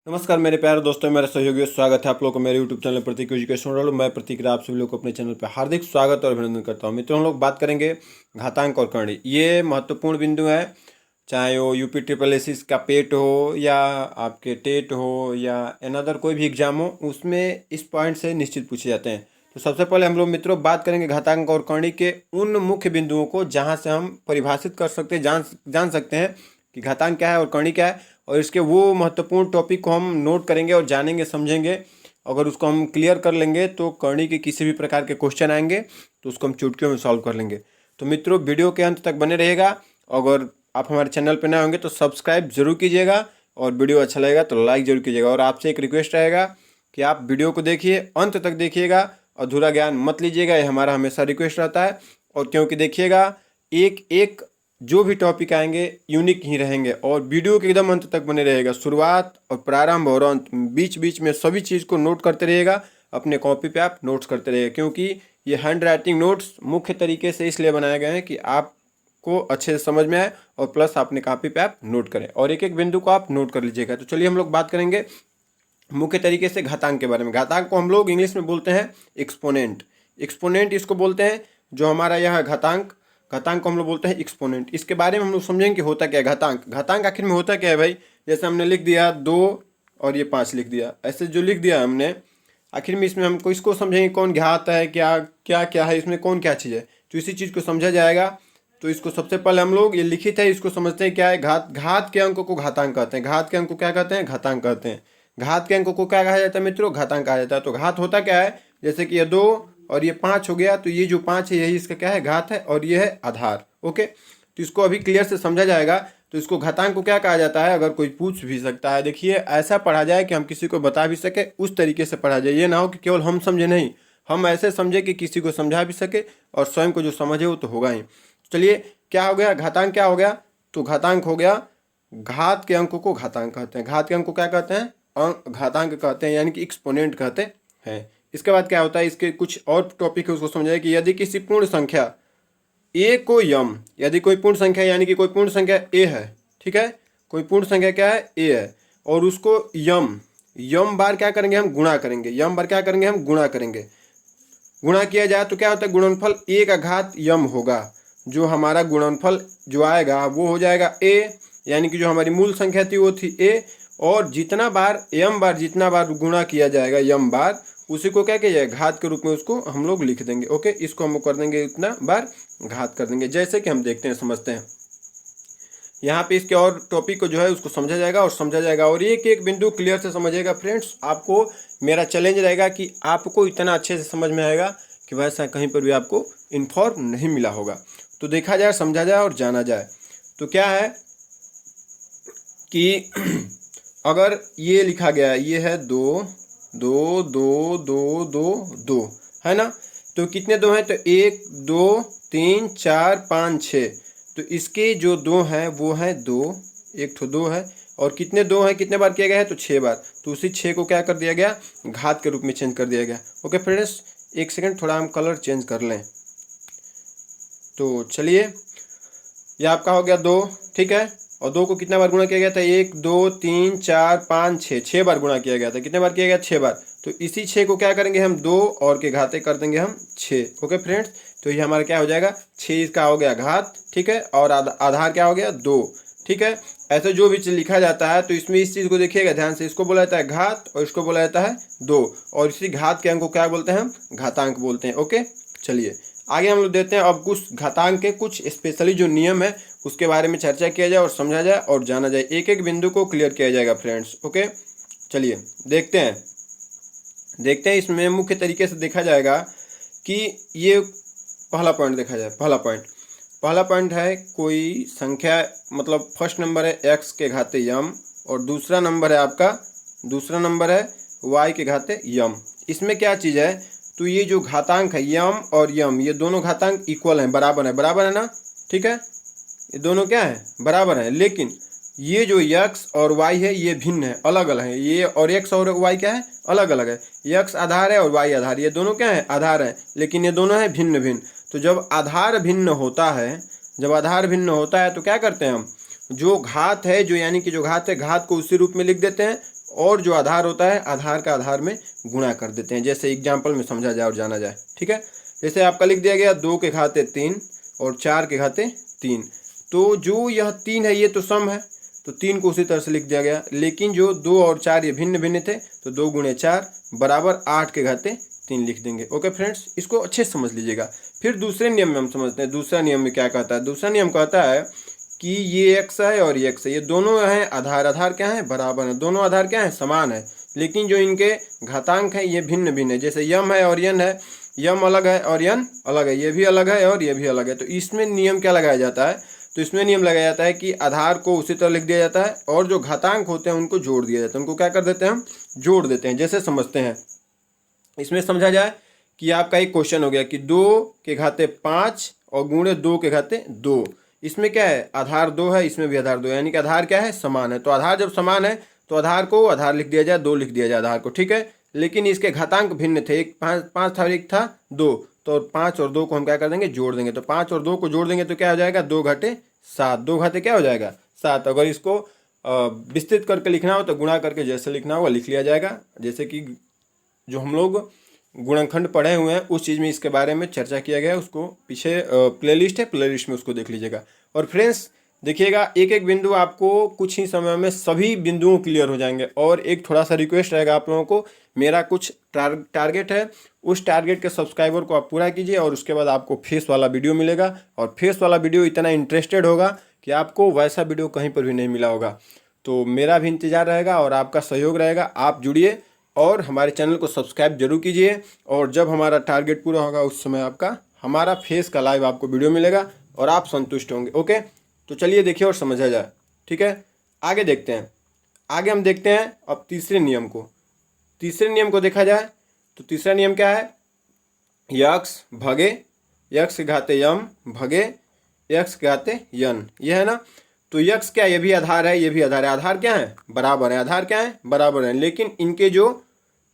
नमस्कार मेरे प्यारे दोस्तों, मेरे सहयोगियों, स्वागत है आप लोगों को मेरे यूट्यूब चैनल प्रतीक एजुकेशन वर्ल्ड। मैं प्रतीक आप सभी लोग को अपने चैनल पर हार्दिक स्वागत और अभिनंदन करता हूं। मित्रों, हम लोग बात करेंगे घातांक और करणी। ये महत्वपूर्ण बिंदु है, चाहे वो यूपी ट्रिपल एस का पेट हो या आपके टेट हो या अनदर कोई भी एग्जाम हो, उसमें इस पॉइंट से निश्चित पूछे जाते हैं। तो सबसे पहले हम लोग मित्रों बात करेंगे घातांक और करणी के उन मुख्य बिंदुओं को जहाँ से हम परिभाषित कर सकते हैं, जान सकते हैं कि घातांक क्या है और करणी क्या है, और इसके वो महत्वपूर्ण टॉपिक को हम नोट करेंगे और जानेंगे समझेंगे। अगर उसको हम क्लियर कर लेंगे तो करणी के किसी भी प्रकार के क्वेश्चन आएंगे तो उसको हम चुटकियों में सॉल्व कर लेंगे। तो मित्रों, वीडियो के अंत तक बने रहिएगा। अगर आप हमारे चैनल पर नए होंगे तो सब्सक्राइब जरूर कीजिएगा, और वीडियो अच्छा लगेगा तो लाइक जरूर कीजिएगा। और आपसे एक रिक्वेस्ट रहेगा कि आप वीडियो को देखिए, अंत तक देखिएगा, अधूरा ज्ञान मत लीजिएगा। ये हमारा हमेशा रिक्वेस्ट रहता है। और क्योंकि देखिएगा, एक एक जो भी टॉपिक आएंगे यूनिक ही रहेंगे, और वीडियो के एकदम अंत तक बने रहेगा। शुरुआत और प्रारंभ और अंत, बीच बीच में सभी चीज़ को नोट करते रहिएगा। अपने कॉपी पे आप नोट्स करते रहिएगा, क्योंकि ये हैंड राइटिंग नोट्स मुख्य तरीके से इसलिए बनाए गए हैं कि आपको अच्छे से समझ में आए, और प्लस अपने कॉपी पे आप नोट करें और एक एक बिंदु को आप नोट कर लीजिएगा। तो चलिए हम लोग बात करेंगे मुख्य तरीके से घातांक के बारे में। घातांक को हम लोग इंग्लिश में बोलते हैं एक्सपोनेंट। एक्सपोनेंट इसको बोलते हैं, जो हमारा यह घातांक को हम लोग बोलते हैं एक्सपोनेंट। इसके बारे में हम लोग समझेंगे कि होता क्या है घातांक। घातांक आखिर में होता क्या है भाई? जैसे हमने लिख दिया 2 और ये 5 लिख दिया, ऐसे जो लिख दिया हमने, आखिर में इसमें हमको इसको समझेंगे कौन घात है, क्या क्या क्या है, इसमें कौन क्या चीज़ है। तो इसी चीज़ को समझा जाएगा। तो इसको सबसे पहले हम लोग ये लिखित है, इसको समझते हैं क्या है। घात के अंक को घातांक कहते हैं। घात के अंक को क्या कहते हैं? घातांक कहते हैं। घात के अंक को क्या कहा जाता है मित्रों? घातांक कहा जाता है। तो घात होता क्या है? जैसे कि ये 2 और ये 5 हो गया, तो ये जो 5 है यही इसका क्या है? घात है, और ये है आधार। ओके, तो इसको अभी क्लियर से समझा जाएगा। तो इसको घातांक को क्या कहा जाता है, अगर कोई पूछ भी सकता है। देखिए, ऐसा पढ़ा जाए कि हम किसी को बता भी सके, उस तरीके से पढ़ा जाए। ये ना हो कि केवल हम समझे, नहीं, हम ऐसे समझे कि किसी को समझा भी सके, और स्वयं को जो समझे वो तो होगा ही। चलिए, क्या हो गया? घातांक क्या हो गया? तो घातांक हो गया, घात के अंकों को घातांक कहते हैं। घात के अंक को क्या कहते हैं? घातांक कहते हैं, यानी कि एक्सपोनेंट कहते हैं। इसके बाद क्या होता है, इसके कुछ और टॉपिक है, उसको समझाइए कि यदि किसी पूर्ण संख्या ए को यम, यदि कोई पूर्ण संख्या, यानी कि कोई पूर्ण संख्या ए है, ठीक है, कोई पूर्ण संख्या क्या है? ए है, और उसको यम बार क्या करेंगे? हम गुणा करेंगे। यम बार क्या करेंगे? हम गुणा करेंगे। गुणा किया जाए तो क्या होता है? गुणनफल ए का घात यम होगा। जो हमारा गुणनफल जो आएगा वो हो जाएगा ए, यानी कि जो हमारी मूल संख्या थी वो थी ए, और जितना बार जितना बार गुणा किया जाएगा यम बार, उसी को क्या किया जाए? घात के रूप में उसको हम लोग लिख देंगे। ओके, इसको हम लोग कर देंगे, इतना बार घात कर देंगे। जैसे कि हम देखते हैं, समझते हैं। यहाँ पे इसके और टॉपिक को जो है उसको समझा जाएगा और समझा जाएगा, और एक एक बिंदु क्लियर से समझिएगा फ्रेंड्स। आपको मेरा चैलेंज रहेगा कि आपको इतना अच्छे से समझ में आएगा कि वैसा कहीं पर भी आपको इन्फॉर्म नहीं मिला होगा। तो देखा जाए, समझा जाए और जाना जाए। तो क्या है कि अगर ये लिखा गया, ये है 2 2 2 2 2 2, है ना? तो कितने 2 हैं? तो 1 2 3 4 5 6। तो इसके जो 2 हैं वो हैं 2, एक ठो 2 है, और कितने 2 हैं, कितने बार किया गया है? तो 6 बार। तो उसी 6 को क्या कर दिया गया? घात के रूप में चेंज कर दिया गया। ओके फ्रेंड्स, एक सेकंड, थोड़ा हम कलर चेंज कर लें। तो चलिए, ये आपका हो गया 2, ठीक है, और 2 को कितना बार गुणा किया गया था? 1 2 3 4 5 6, 6 बार गुणा किया गया था। कितने बार किया गया? 6 बार। तो इसी 6 को क्या करेंगे हम? 2 और के घाते कर देंगे हम 6। ओके फ्रेंड्स, तो ये हमारा क्या हो जाएगा? 6 इसका हो गया घात, ठीक है, और आधार क्या हो गया? 2, ठीक है। ऐसे जो भी चीज़ लिखा जाता है तो इसमें इस चीज़ को देखिएगा ध्यान से। इसको बोला जाता है घात, और इसको बोला जाता है 2, और इसी घात के अंक को क्या बोलते हैं? हम घातांक बोलते हैं। ओके, चलिए आगे हम लोग देते हैं। अब कुछ घातांक के कुछ स्पेशली जो नियम है उसके बारे में चर्चा किया जाए और समझा जाए और जाना जाए। एक एक बिंदु को क्लियर किया जाएगा फ्रेंड्स। ओके, चलिए देखते हैं। इसमें मुख्य तरीके से देखा जाएगा कि ये पहला पॉइंट देखा जाए। पहला पॉइंट है, कोई संख्या, मतलब फर्स्ट नंबर है x के घाते यम, और दूसरा नंबर है y के घाते यम। इसमें क्या चीज़ है? तो ये जो घातांक है यम और यम, ये दोनों घातांक इक्वल हैं, बराबर है ना? ठीक है, ये दोनों क्या है? बराबर है। लेकिन ये जो x और y है ये भिन्न है, अलग अलग है। ये और x और y क्या है? अलग अलग है। x आधार है और y आधार, ये दोनों क्या है? आधार है, लेकिन ये दोनों है भिन्न। तो जब आधार भिन्न होता है तो क्या करते हैं हम? जो घात है, जो यानी कि जो घात है, घात को उसी रूप में लिख देते हैं, और जो आधार होता है आधार का आधार में गुणा कर देते हैं, जैसे एग्जाम्पल में समझा जाए और जाना जाए। ठीक है, जैसे आपका लिख दिया गया 2 के घाते 3 और 4 के घाते 3, तो जो यह 3 है ये तो सम है, तो 3 को उसी तरह से लिख दिया गया। लेकिन जो 2 और 4 ये भिन्न भिन्न थे, तो 2 गुणे 4 बराबर 8 के घाते 3 लिख देंगे। ओके फ्रेंड्स, इसको अच्छे से समझ लीजिएगा। फिर दूसरे नियम में हम समझते हैं, दूसरा नियम में क्या कहता है। दूसरा नियम कहता है कि ये x है और ये x है, ये दोनों हैं आधार, आधार क्या है बराबर है, दोनों आधार क्या है समान है, लेकिन जो इनके घातांक हैं ये भिन्न भिन्न है। जैसे यम है और यन है, यम अलग है और यन अलग है, ये भी अलग है और ये भी अलग है। तो इसमें नियम क्या लगाया जाता है, तो इसमें नियम लगाया जाता है कि आधार को उसी तरह लिख दिया जाता है और जो घातांक होते हैं उनको जोड़ दिया जाता है। उनको क्या कर देते हैं हम, जोड़ देते हैं। जैसे समझते हैं, इसमें समझा जाए कि आपका एक क्वेश्चन हो गया कि 2 के घाते 5 और गुणे 2 के घाते 2, इसमें क्या है आधार 2 है, इसमें भी आधार 2 है, यानी कि आधार क्या है समान है। तो आधार जब समान है तो आधार को आधार लिख दिया जाए, 2 लिख दिया जाए आधार को। ठीक है, लेकिन इसके घातांक भिन्न थे, एक 5 था, एक था 2, तो 5 और 2 को हम क्या कर देंगे, जोड़ देंगे। तो 5 और 2 को जोड़ देंगे तो क्या हो जाएगा, 2 घाटे 7, 2 घाते क्या हो जाएगा 7। अगर इसको विस्तृत करके लिखना हो तो गुणा करके जैसे लिखना होगा लिख लिया जाएगा। जैसे कि जो हम लोग गुणनखंड पढ़े हुए हैं उस चीज़ में इसके बारे में चर्चा किया गया है, उसको पीछे प्लेलिस्ट है, प्लेलिस्ट में उसको देख लीजिएगा। और फ्रेंड्स देखिएगा, एक एक बिंदु आपको कुछ ही समय में सभी बिंदुओं क्लियर हो जाएंगे। और एक थोड़ा सा रिक्वेस्ट रहेगा आप लोगों को, मेरा कुछ टारगेट है, उस टारगेट के सब्सक्राइबर को आप पूरा कीजिए और उसके बाद आपको फेस वाला वीडियो मिलेगा। और फेस वाला वीडियो इतना इंटरेस्टेड होगा कि आपको वैसा वीडियो कहीं पर भी नहीं मिला होगा। तो मेरा भी इंतज़ार रहेगा और आपका सहयोग रहेगा। आप जुड़िए और हमारे चैनल को सब्सक्राइब जरूर कीजिए। और जब हमारा टारगेट पूरा होगा उस समय आपका हमारा फेस का लाइव आपको वीडियो मिलेगा और आप संतुष्ट होंगे। ओके, तो चलिए देखिए और समझा जाए। ठीक है, आगे देखते हैं। आगे हम देखते हैं अब तीसरे नियम को। तीसरे नियम को देखा जाए तो तीसरा नियम क्या है, यक्स भगे यक्स के घाते यम भगे यक्स के घाते यन, ये है ना। तो यक्स क्या, ये भी आधार है, ये भी आधार है, आधार क्या है बराबर है, आधार क्या है बराबर है, लेकिन इनके जो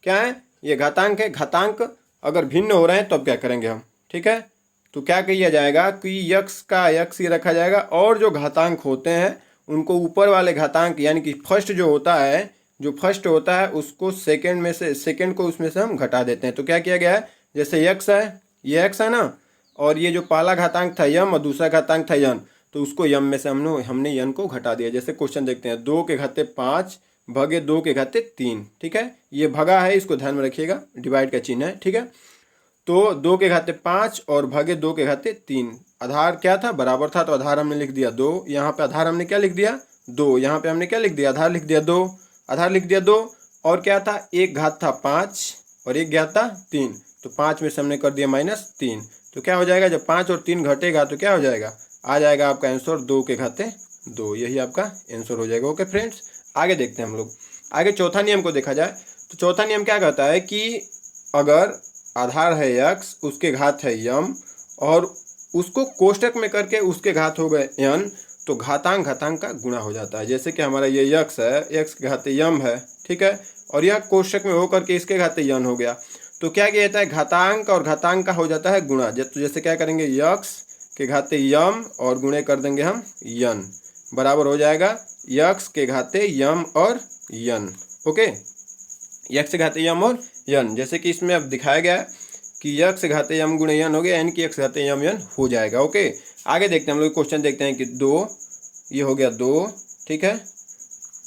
क्या है ये घातांक है। घातांक अगर भिन्न हो रहे हैं तो अब क्या करेंगे हम, ठीक है, तो क्या किया जाएगा कि यक्स का यक्स ही रखा जाएगा और जो घातांक होते हैं उनको ऊपर वाले घातांक यानी कि फर्स्ट जो होता है, जो फर्स्ट होता है उसको सेकंड में से, सेकंड को उसमें से हम घटा देते हैं। तो क्या किया गया है, जैसे यक्स है, ये एक्स है ना, और ये जो पहला घातांक था यम और दूसरा घातांक था यन, तो उसको यम में से हमने यन को घटा दिया। जैसे क्वेश्चन देखते हैं, 2 के घाते 5 भगे 2 के घाते 3। ठीक है, ये भगा है, इसको ध्यान में रखिएगा, डिवाइड का चिन्ह है। ठीक है, तो 2 के घाते 5 और भगे 2 के घाते 3, आधार क्या था बराबर था, तो आधार हमने लिख दिया 2, यहाँ पे आधार हमने क्या लिख दिया 2, यहाँ पे हमने क्या लिख दिया आधार लिख दिया 2, आधार लिख दिया 2। और क्या था, एक घात था 5 और एक घात था 3, तो 5 में से हमने कर दिया -3। तो क्या हो जाएगा, जब 5 और 3 घटेगा तो क्या हो जाएगा, आ जाएगा आपका आंसर 2 के घाते 2, यही आपका आंसर हो जाएगा। ओके फ्रेंड्स, आगे देखते हैं हम लोग। आगे चौथा नियम को देखा जाए तो चौथा नियम क्या कहता है कि अगर आधार है यक्स, उसके घात है यम और उसको कोष्टक में करके उसके घात हो गए यन, तो घातांक घातांक का गुणा हो जाता है। जैसे कि हमारा ये यक्स है, यक्स के घाते यम है, ठीक है, और यह कोष्टक में होकर के इसके घाते यन हो गया, तो क्या किया जाता है, घातांक और घातांक का हो जाता है गुणा। तो जैसे क्या करेंगे, यक्स के घाते यम और गुणे कर देंगे हम यन, बराबर हो जाएगा यक्स के घाते यम और यन। ओके, यक्स के घाते यम और यन, जैसे कि इसमें अब दिखाया गया है कि यक्स के घाते यम गुणे यन हो गया, यानी कि यक्स के घाते यम यन हो जाएगा। ओके, आगे देखते हैं हम लोग क्वेश्चन देखते हैं कि 2, ये हो गया 2, ठीक है,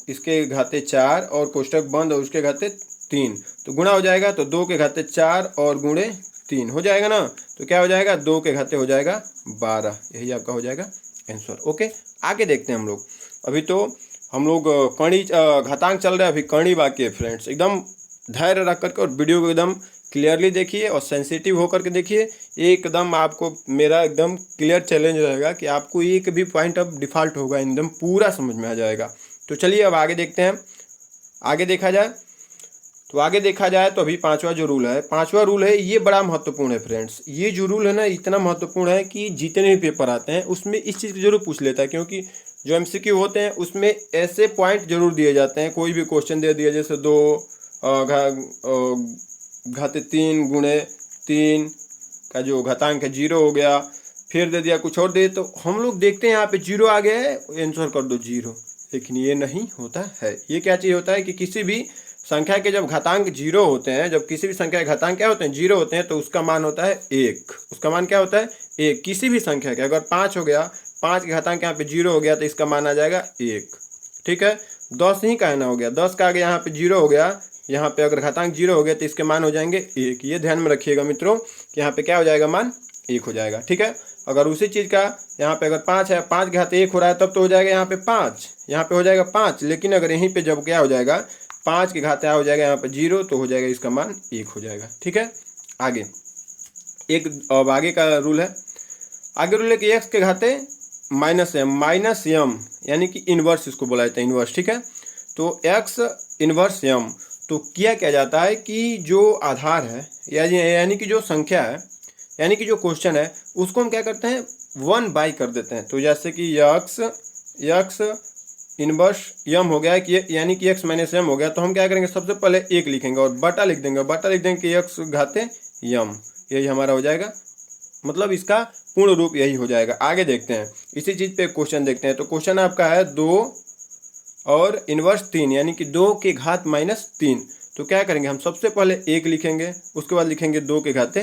इसके घाते 4 और कोष्टक बंद और उसके घाते 3, तो गुणा हो जाएगा, तो 2 के घाते 4 और गुणे 3 हो जाएगा ना, तो क्या हो जाएगा 2 के घाते हो जाएगा 12, यही आपका हो जाएगा आंसर। ओके, आगे देखते हैं हम लोग। अभी तो हम लोग कणी घातांक चल रहा है, अभी कणी बाकी है फ्रेंड्स। एकदम धैर्य रख करके और वीडियो को एकदम क्लियरली देखिए और सेंसिटिव होकर के देखिए। एकदम आपको मेरा एकदम क्लियर चैलेंज रहेगा कि आपको एक भी पॉइंट अब डिफ़ॉल्ट होगा, एकदम पूरा समझ में आ जाएगा। तो चलिए अब आगे देखते हैं। आगे देखा जाए तो अभी पांचवा जो रूल है, पांचवा रूल है, ये बड़ा महत्वपूर्ण है फ्रेंड्स। ये जो रूल है ना इतना महत्वपूर्ण है कि जितने भी पेपर आते हैं उसमें इस चीज़ को जरूर पूछ लेता है, क्योंकि जो MCQ होते हैं उसमें ऐसे पॉइंट जरूर दिए जाते हैं। कोई भी क्वेश्चन दे दिया, जैसे 2 घाते 3 गुणे 3 का जो घातांक है 0 हो गया, फिर दे दिया कुछ और दे, तो हम लोग देखते हैं यहाँ पे 0 आ गया है, आंसर कर दो 0, लेकिन ये नहीं होता है। ये क्या चीज़ होता है कि किसी भी संख्या के जब घातांक जीरो होते हैं, जब किसी भी संख्या के घातांक क्या होते हैं, जीरो होते हैं, तो उसका मान होता है एक। उसका मान क्या होता है, एक। किसी भी संख्या के अगर 5 हो गया, 5 के घातांक यहाँ पे जीरो हो गया तो इसका मान आ जाएगा एक। ठीक है, 10 ही कहना हो गया, 10 का आगे यहाँ पे जीरो हो गया, यहाँ पे अगर घातांक जीरो हो गया तो इसके मान हो जाएंगे एक। ये ध्यान में रखिएगा मित्रों कि यहाँ पे क्या हो जाएगा, मान एक हो जाएगा। ठीक है, अगर उसी चीज़ का यहाँ पे अगर 5 है, 5 के घात 1 हो रहा है, तब तो हो जाएगा यहाँ पे 5, यहाँ पे हो जाएगा 5। लेकिन अगर यहीं पे जब क्या हो जाएगा, 5 के घात क्या हो जाएगा यहाँ पे जीरो, तो हो जाएगा इसका मान एक हो जाएगा। ठीक है, आगे एक अब आगे का रूल है, आगे रूल है कि एक्स के घाते माइनस यम यानी कि इन्वर्स इसको बोला जाता है, इन्वर्स। ठीक है, तो एक्स इन्वर्स यम, तो क्या जाता है कि जो आधार है यानी कि जो संख्या है, यानी कि जो क्वेश्चन है, उसको हम क्या करते हैं, 1/, कर देते हैं। तो जैसे कि यक्स इनवर्स यम हो गया कि यानी कि एक्स माइनस यम हो गया, तो हम क्या करेंगे, सबसे पहले एक लिखेंगे और बटा लिख देंगे, बटा लिख देंगे कि एक्स घाते यम, यही हमारा हो जाएगा, मतलब इसका पूर्ण रूप यही हो जाएगा। आगे देखते हैं, इसी चीज़ पे क्वेश्चन देखते हैं। तो क्वेश्चन आपका है 2 और इनवर्स 3 यानी कि 2 के घात माइनस 3। तो क्या करेंगे, हम सबसे पहले एक लिखेंगे, उसके बाद लिखेंगे 2 के घाते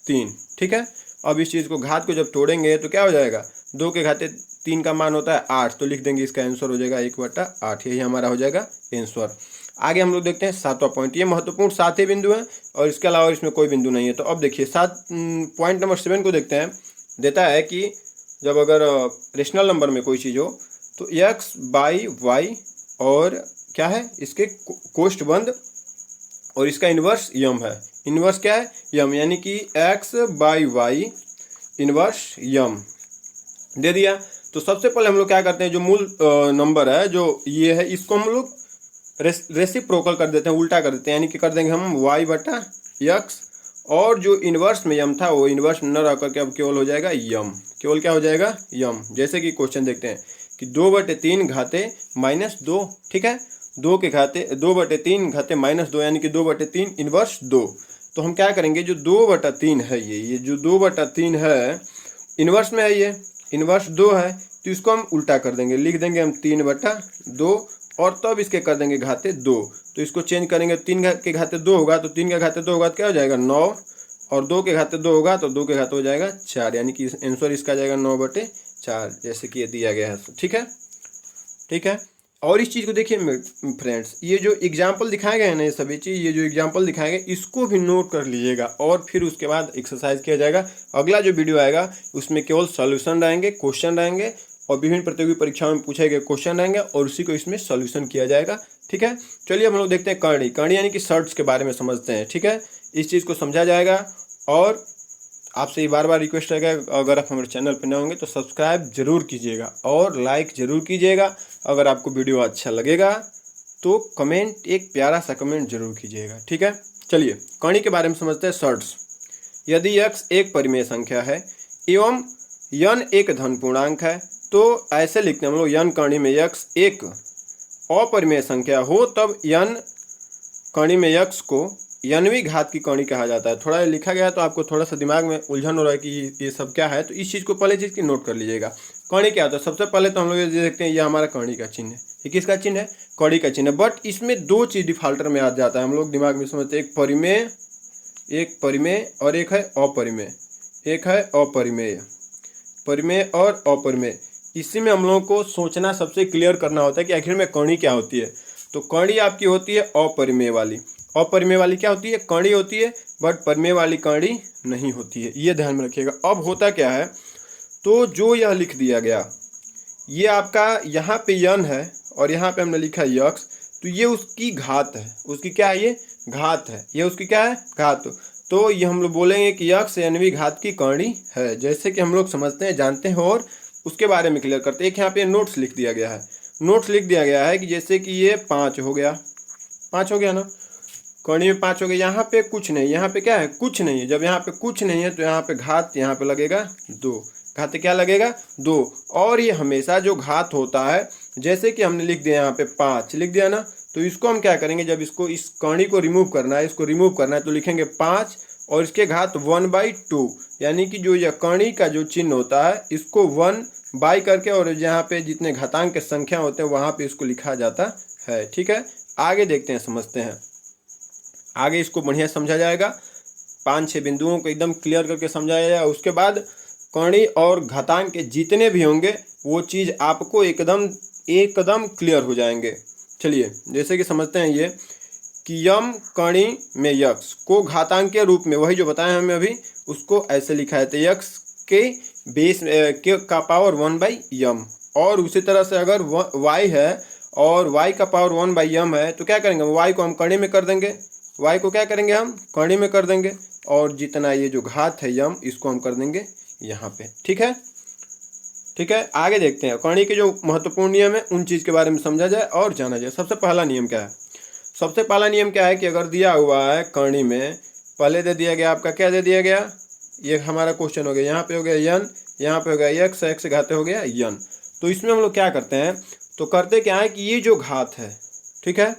3। ठीक है, अब इस चीज़ को घात को जब तोड़ेंगे तो क्या हो जाएगा, 2 के घाते 3 का मान होता है 8, तो लिख देंगे इसका आंसर हो जाएगा 1/8, यही हमारा हो जाएगा आंसर। आगे हम लोग देखते हैं 7वां पॉइंट। ये महत्वपूर्ण 7 ही बिंदु है और इसके अलावा इसमें कोई बिंदु नहीं है। तो अब देखिए पॉइंट नंबर 7 को देखते हैं। देता है कि जब अगर रेशनल नंबर में कोई चीज़ हो तो x/y और क्या है, इसके कोष्ठ बंद और इसका इन्वर्स यम है। इन्वर्स क्या है, यम, यानी कि x/y इन्वर्स यम दे दिया। तो सबसे पहले हम लोग क्या करते हैं, जो मूल नंबर है जो ये है, इसको हम लोग रेसिप्रोकल कर देते हैं, उल्टा कर देते हैं, यानी कि कर देंगे हम y/x, और जो इन्वर्स में यम था वो इन्वर्स न रह करके अब केवल हो जाएगा यम, केवल क्या हो जाएगा, यम। जैसे कि क्वेश्चन देखते हैं कि 2/3 घाते -2। ठीक है, 2/3 घाते -2 यानी कि 2/3 इन्वर्स 2। तो हम क्या करेंगे, जो 2/3 है, ये जो 2/3 है इन्वर्स में है, ये इन्वर्स 2 है, तो इसको हम उल्टा कर देंगे, लिख देंगे हम 3/2 और तब इसके कर देंगे घाते 2। तो इसको चेंज करेंगे, 3 के घाते 2 होगा तो 3 के घाते 2 होगा तो क्या हो जाएगा 9, और 2 के घाते 2 होगा तो 2 के घाते हो जाएगा 4, यानी कि आंसर इसका जाएगा 9/4, जैसे कि ये दिया गया है। ठीक है, ठीक है। और इस चीज़ को देखिए फ्रेंड्स, ये जो एग्जाम्पल दिखाए गए हैं ना, ये सभी चीज़, ये जो एग्जाम्पल दिखाए गए इसको भी नोट कर लीजिएगा और फिर उसके बाद एक्सरसाइज किया जाएगा। अगला जो वीडियो आएगा उसमें केवल सॉल्यूशन रहेंगे, क्वेश्चन रहेंगे और विभिन्न प्रतियोगी परीक्षाओं में पूछे गए क्वेश्चन रहेंगे और उसी को इसमें सॉल्यूशन किया जाएगा। ठीक है, चलिए हम लोग देखते हैं करणी यानी कि शर्ट्स के बारे में समझते हैं। ठीक है, इस चीज़ को समझा जाएगा और आपसे ये बार बार रिक्वेस्ट रहेगा, अगर आप हमारे चैनल पर नए होंगे तो सब्सक्राइब जरूर कीजिएगा और लाइक जरूर कीजिएगा। अगर आपको वीडियो अच्छा लगेगा तो कमेंट, एक प्यारा सा कमेंट जरूर कीजिएगा। ठीक है, चलिए करणी के बारे में समझते हैं। शर्ट्स, यदि x एक परिमेय संख्या है एवं n एक धन पूर्णांक है, तो ऐसे लिखते हैं हम लोग, n करणी में x एक अपरिमेय संख्या हो तब n करणी में x को nवीं घात की करणी कहा जाता है। थोड़ा लिखा गया तो आपको थोड़ा सा दिमाग में उलझन हो रहा है कि ये सब क्या है, तो इस चीज़ को पहले चीज़ की नोट कर लीजिएगा। करणी क्या होता है, सबसे पहले तो हम लोग ये देखते हैं, ये हमारा करणी का चिन्ह है। ये किसका चिन्ह है, करणी का चिन्ह है। बट इसमें 2 चीज़ डिफॉल्टर में आ जाता है, हम लोग दिमाग में समझते हैं, एक परिमेय और एक है अपरिमेय, एक है अपरिमेय, परिमेय और अपरिमेय। इसी में हम लोगों को सोचना, सबसे क्लियर करना होता है कि आखिर में करणी क्या होती है। तो करणी आपकी होती है अपरिमेय वाली। अपरिमेय वाली क्या होती है, करणी होती है, बट परिमेय वाली करणी नहीं होती है, ये ध्यान में रखिएगा। अब होता क्या है, तो जो यह लिख दिया गया, ये आपका यहाँ पे n है और यहाँ पे हमने लिखा x, तो ये उसकी घात है, उसकी क्या है, ये घात है, ये उसकी क्या है, घात। तो ये हम लोग बोलेंगे कि x nवीं घात की करणी है, जैसे कि हम लोग समझते हैं, जानते हैं और उसके बारे में क्लियर करते हैं। एक यहाँ पे नोट्स लिख दिया गया है, नोट्स लिख दिया गया है कि जैसे कि ये 5 हो गया, 5 हो गया ना, करणी में 5 हो गया, यहाँ पे कुछ नहीं, यहाँ पे क्या है, कुछ नहीं है। जब यहाँ पे कुछ नहीं है तो यहाँ पे घात, यहाँ पे लगेगा 2, घात क्या लगेगा 2। और ये हमेशा जो घात होता है, जैसे कि हमने लिख दिया यहाँ पे 5 लिख दिया ना, तो इसको हम क्या करेंगे, जब इसको इस करणी को रिमूव करना है, इसको रिमूव करना है, तो लिखेंगे 5 और इसके घात 1/2, यानी कि जो यह करणी का जो चिन्ह होता है इसको 1 बाई करके, और जहाँ पे जितने घातांक के संख्या होते हैं वहाँ पे इसको लिखा जाता है। ठीक है, आगे देखते हैं, समझते हैं। आगे इसको बढ़िया समझा जाएगा, 5-6 बिंदुओं को एकदम क्लियर करके समझाया जाएगा। उसके बाद कर्ण और घातांक के जितने भी होंगे वो चीज़ आपको एकदम क्लियर हो जाएंगे। चलिए जैसे कि समझते हैं ये कि यम कणी में यक्स को घातांक के रूप में, वही जो बताया हमें अभी, उसको ऐसे लिखा है तो यक्स के बेस के का पावर 1/m। और उसी तरह से अगर y है और y का पावर 1/m है तो क्या करेंगे, y को हम कणी में कर देंगे, y को क्या करेंगे हम कणी में कर देंगे, और जितना ये जो घात है यम इसको हम कर देंगे यहाँ पे। ठीक है, ठीक है, आगे देखते हैं कणी के जो महत्वपूर्ण नियम है उन चीज़ के बारे में समझा जाए और जाना जाए। सबसे पहला नियम क्या है, सबसे पहला नियम क्या है कि अगर दिया हुआ है कणी में, पहले दे दिया गया आपका, क्या दे दिया गया, ये हमारा क्वेश्चन हो गया, यहाँ पे हो गया यन, यहाँ पे हो गया एक्स, एक्स घाते हो गया यन। तो इसमें हम लोग क्या करते हैं, तो करते क्या है कि ये जो घात है, ठीक है,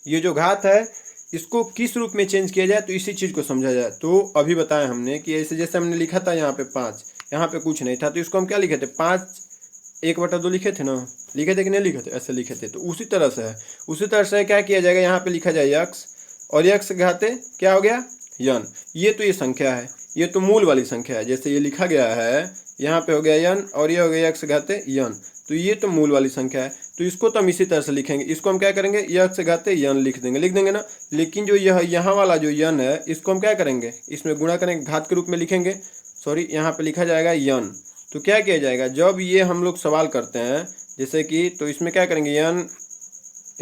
ये जो घात है इसको किस रूप में चेंज किया जाए, तो इसी चीज़ को समझा जाए। तो अभी बताया हमने कि ऐसे जैसे हमने लिखा था यहाँ पे 5, यहाँ पे कुछ नहीं था, तो इसको हम क्या लिखे थे, 5/1/2 लिखे थे ना, लिखे थे कि नहीं लिखे थे, ऐसे लिखे थे। तो उसी तरह से है, उसी तरह से क्या किया जाएगा, यहाँ पे लिखा जाए यक्स, और यक्स घाते क्या हो गया यन। ये तो ये संख्या है, ये तो मूल वाली संख्या है, जैसे ये लिखा गया है यहाँ पे हो गया यन और ये हो गया यक्स घाते यन, तो ये तो मूल वाली संख्या है। तो इसको तो हम इसी तरह से लिखेंगे, इसको हम क्या करेंगे यक्स घाते यन लिख देंगे ना। लेकिन जो यह यहाँ वाला जो यन है इसको हम क्या करेंगे, इसमें गुणा करेंगे, घात के रूप में लिखेंगे, सॉरी यहाँ पे लिखा जाएगा यन। तो क्या किया जाएगा, जब ये हम लोग सवाल करते हैं जैसे कि, तो इसमें क्या करेंगे यन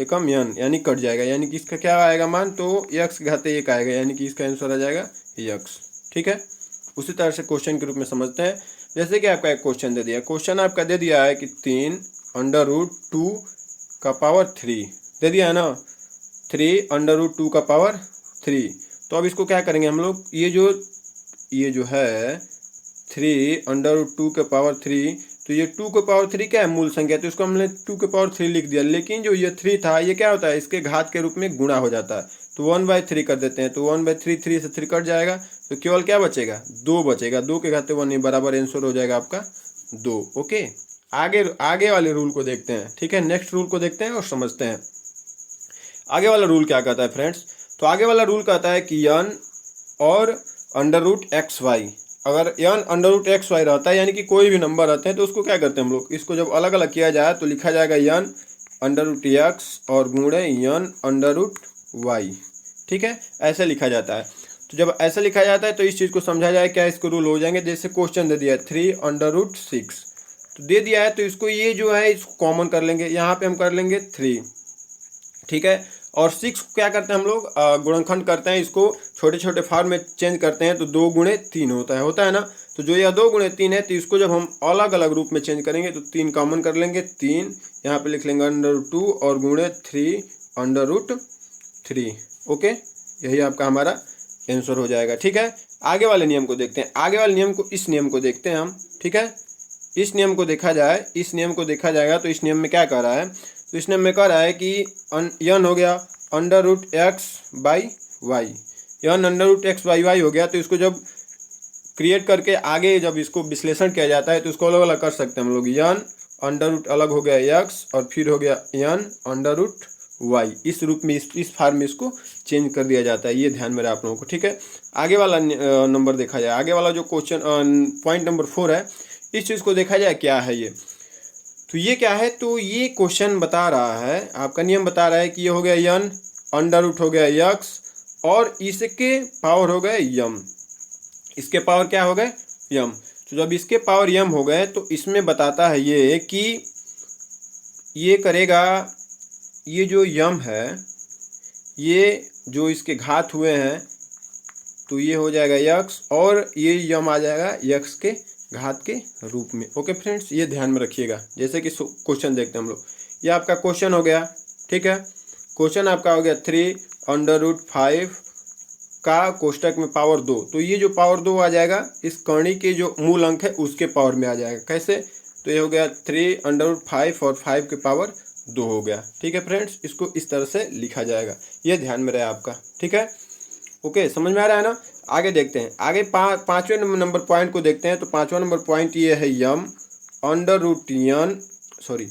एकम यन, यानी कट जाएगा, यानी कि इसका क्या आएगा मान, तो यक्स घाते 1 आएगा, यानी कि इसका आंसर आ जाएगा यक्स। ठीक है, उसी तरह से क्वेश्चन के रूप में समझते हैं। जैसे कि आपका एक क्वेश्चन दे दिया, क्वेश्चन आपका दे दिया है कि 3√2 का पावर 3 दे दिया है ना, 3√2 का पावर 3। तो अब इसको क्या करेंगे हम लोग, ये जो है 3√2 के पावर 3, तो ये 2 के पावर 3 क्या है, मूल संख्या, तो इसको हमने 2 के पावर 3 लिख दिया। लेकिन जो ये 3 था ये क्या होता है, इसके घात के रूप में गुणा हो जाता है, तो 1/3 कर देते हैं, तो 1/3, 3 से 3 कट जाएगा, तो केवल क्या बचेगा, 2 बचेगा, 2 के घाते 1 बराबर आंसर हो जाएगा आपका 2। ओके, आगे वाले रूल को देखते हैं। ठीक है, नेक्स्ट रूल को देखते हैं और समझते हैं आगे वाला रूल क्या कहता है फ्रेंड्स। तो आगे वाला रूल कहता है कि यन और √xy, अगर यन √xy रहता है, यानी कि कोई भी नंबर रहते हैं, तो उसको क्या करते हैं हम लोग, इसको जब अलग अलग किया जाए तो लिखा जाएगा यन √x और गुणे यन √y। ठीक है, ऐसे लिखा जाता है। तो जब ऐसा लिखा जाता है तो इस चीज़ को समझा जाए, क्या इसको रूल हो जाएंगे। जैसे क्वेश्चन दे दिया है 3√6, तो दे दिया है तो इसको ये जो है इसको कॉमन कर लेंगे, यहाँ पे हम कर लेंगे 3। ठीक है, और 6 क्या करते हैं हम लोग, गुणनखंड करते हैं, इसको छोटे छोटे फॉर्म में चेंज करते हैं, तो 2 × 3 होता है ना। तो जो यह 2 × 3 है, तो इसको जब हम अलग अलग रूप में चेंज करेंगे तो 3 कॉमन कर लेंगे, 3 यहाँ पे लिख लेंगे √2 और गुणे 3√3। ओके, यही आपका हमारा आंसर हो जाएगा। ठीक है, आगे वाले नियम को देखते हैं, आगे वाले नियम को, इस नियम को देखते हैं हम। ठीक है, इस नियम को देखा जाए, इस नियम को देखा जाएगा तो इस नियम में क्या कह रहा है, तो इस नियम में कह रहा है कि यन हो गया √x/y, यन √x/y हो गया। तो इसको जब क्रिएट करके आगे जब इसको विश्लेषण किया जाता है तो इसको अलग अलग कर सकते हैं हम लोग, यन √ अलग हो गया x और फिर हो गया यन √y, इस रूप में इस फॉर्म में इसको चेंज कर दिया जाता है। ये ध्यान में रहे आप लोगों को। ठीक है, आगे वाला नंबर देखा जाए, आगे वाला जो क्वेश्चन पॉइंट नंबर 4 है, इस चीज़ को देखा जाए क्या है ये। तो ये क्या है, तो ये क्वेश्चन बता रहा है, आपका नियम बता रहा है कि ये हो गया यन √ हो गया x और इसके पावर हो गए यम, इसके पावर क्या हो गए यम। तो जब इसके पावर यम हो गए तो इसमें बताता है ये कि ये करेगा, ये जो यम है, ये जो इसके घात हुए हैं तो ये हो जाएगा यक्स और ये यम आ जाएगा यक्स के घात के रूप में। ओके फ्रेंड्स, ये ध्यान में रखिएगा। जैसे कि क्वेश्चन देखते हैं हम लोग, ये आपका क्वेश्चन हो गया। ठीक है, क्वेश्चन आपका हो गया 3√5 का कोष्टक में पावर 2, तो ये जो पावर 2 आ जाएगा इस कर्ण के जो मूल अंक है उसके पावर में आ जाएगा। कैसे, तो ये हो गया 3√5 और 5 के पावर 2 हो गया। ठीक है फ्रेंड्स, इसको इस तरह से लिखा जाएगा, ये ध्यान में रहे आपका। ठीक है, ओके, समझ में आ रहा है ना। आगे देखते हैं, आगे पाँचवें नंबर पॉइंट को देखते हैं। तो 5वां नंबर पॉइंट ये है यम अंडर रूट यन, सॉरी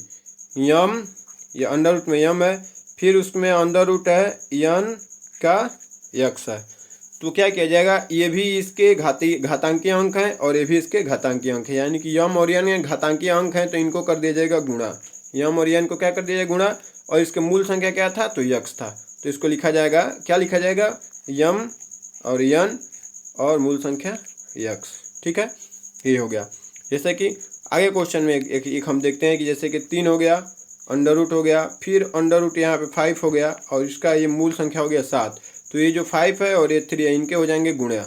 यम, ये अंडर रूट में यम है, फिर उसमें अंडर रूट है यन का यक्स है। तो क्या किया जाएगा, ये भी इसके घातांकीय अंक हैं और ये भी इसके घातांकीय अंक है, यानी कि यम और यन घातांकीय अंक हैं, तो इनको कर दिया जाएगा गुणा। यम और यन को क्या कर दिया जाएगा गुणा, और इसके मूल संख्या क्या था, तो यक्स था, तो इसको लिखा जाएगा, क्या लिखा जाएगा, यम और यन और मूल संख्या यक्स। ठीक है, ये हो गया। जैसे कि आगे क्वेश्चन में एक हम देखते हैं कि जैसे कि 3 हो गया, अंडर रूट हो गया, फिर अंडर रूट यहाँ पे 5 हो गया और इसका ये मूल संख्या हो गया 7। तो ये जो 5 है और ये 3 है, इनके हो जाएंगे गुणा,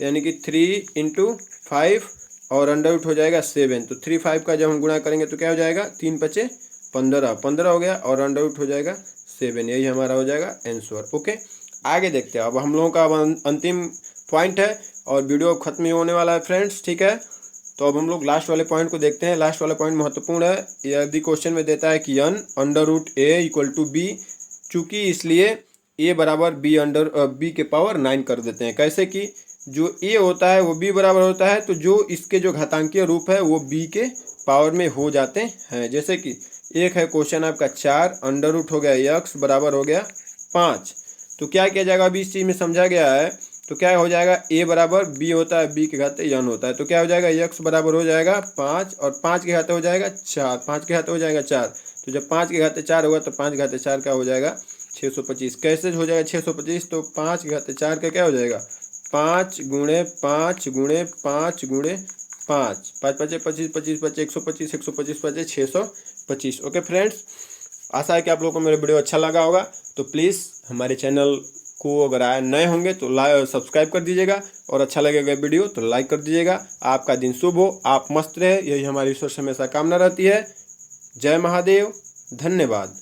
यानी कि 3 × 5 और अंडर रूट हो जाएगा 7। तो 3 5 का जब हम गुणा करेंगे तो क्या हो जाएगा, 3 × 5 = 15, 15 हो गया और अंडर रूट हो जाएगा 7। यही हमारा हो जाएगा आंसर। ओके, आगे देखते हैं। अब हम लोगों का अंतिम पॉइंट है और वीडियो खत्म ही होने वाला है फ्रेंड्स। ठीक है, तो अब हम लोग लास्ट वाले पॉइंट को देखते हैं। लास्ट वाला पॉइंट महत्वपूर्ण है। यदि क्वेश्चन में देता है कि n under root a = b, चूंकि इसलिए a बराबर b के पावर 9 कर देते हैं। कैसे कि जो a होता है वो b बराबर होता है, तो जो इसके जो घातांकीय रूप है वो b के पावर में हो जाते हैं। जैसे कि एक है क्वेश्चन आपका 4 अंडर रूट हो गया x बराबर हो गया 5। तो क्या किया जाएगा, अभी इस चीज़ में समझा गया है। तो क्या हो जाएगा, a बराबर b होता है, b के घाते n होता है, तो क्या हो जाएगा, x बराबर हो जाएगा 5 और 5 के घाते हो जाएगा 4, 5 के घाते हो जाएगा 4। तो जब 5 के घाते 4 होगा तो 5 के घाते 4 का हो जाएगा 625। कैसे हो जाएगा 625, तो 5 के घाते 4 का क्या हो जाएगा, 5 × 5 × 5 × 5, 5 5 25 25 25 125 125 25 625। ओके फ्रेंड्स, आशा है कि आप लोगों को मेरा वीडियो अच्छा लगा होगा। तो प्लीज़ हमारे चैनल को अगर आए नए होंगे तो सब्सक्राइब कर दीजिएगा और अच्छा लगेगा वीडियो तो लाइक कर दीजिएगा। आपका दिन शुभ हो, आप मस्त रहे, यही हमारी ईश्वर से हमेशा कामना रहती है। जय महादेव, धन्यवाद।